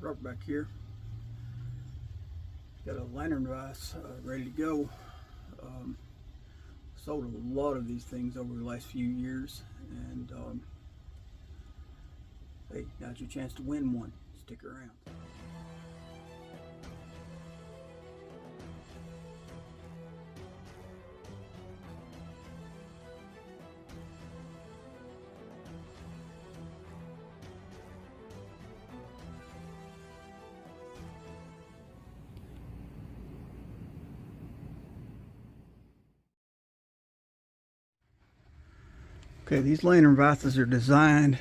Robert back here. Got a lantern vise ready to go. Sold a lot of these things over the last few years, and hey, now's your chance to win one. Stick around. Okay, these lantern vises are designed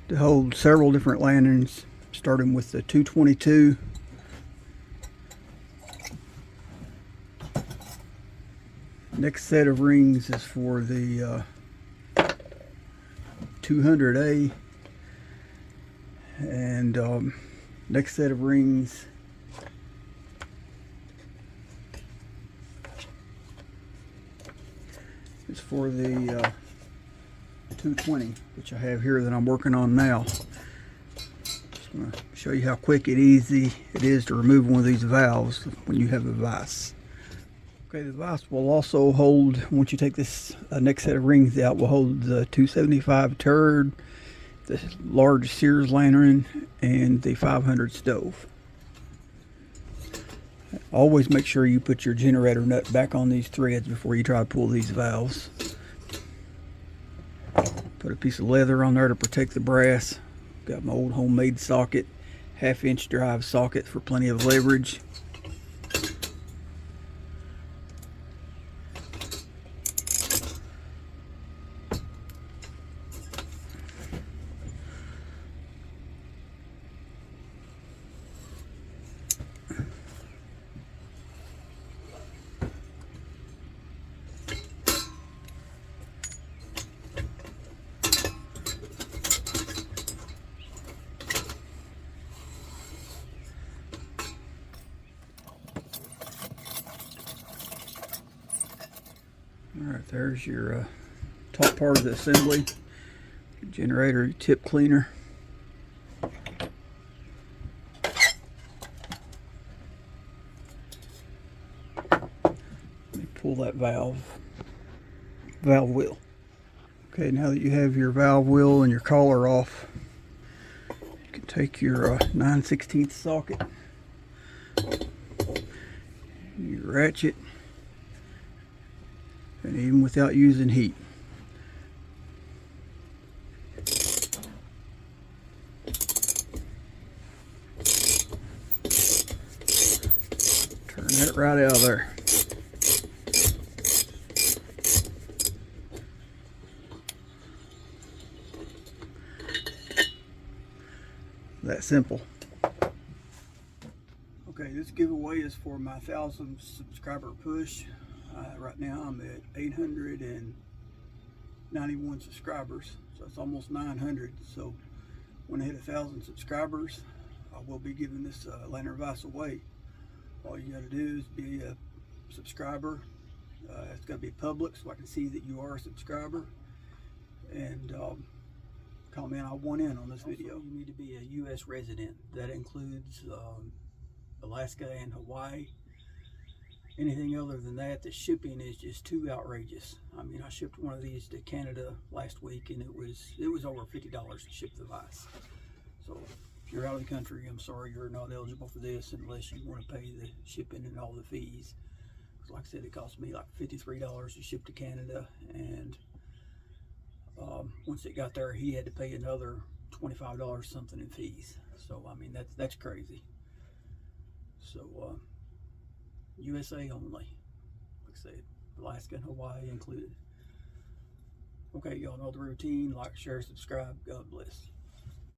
to hold several different lanterns, starting with the 222. Next set of rings is for the 200A, and next set of rings is for the 220, which I have here that I'm working on now. Just going to show you how quick and easy it is to remove one of these valves when you have a vise. Okay, the vise will also hold, once you take this next set of rings out, will hold the 275 turd, the large Sears lantern, and the 500 stove. Always make sure you put your generator nut back on these threads before you try to pull these valves. Put a piece of leather on there to protect the brass. Got my old homemade socket, 1/2-inch drive socket for plenty of leverage. Alright, there's your top part of the assembly. Generator tip cleaner. Let me pull that valve wheel. Okay, now that you have your valve wheel and your collar off, you can take your 9/16 socket, your ratchet, and even without using heat, turn that right out of there. That simple. Okay, this giveaway is for my 1,000 subscriber push. Right now I'm at 891 subscribers, so it's almost 900. So when I hit 1,000 subscribers, I will be giving this lantern vise away. All you got to do is be a subscriber. It's got to be public so I can see that you are a subscriber, and comment I want in on this video. You need to be a U.S. resident. That includes Alaska and Hawaii. Anything other than that, the shipping is just too outrageous. I mean, I shipped one of these to Canada last week, and it was over $50 to ship the vise. So if you're out of the country, I'm sorry, you're not eligible for this unless you want to pay the shipping and all the fees. Like I said, it cost me like $53 to ship to Canada, and once it got there, he had to pay another $25 something in fees. So I mean, that's crazy. So USA only, like I said, Alaska and Hawaii included. Okay, y'all know the routine. Like, share, subscribe. God bless.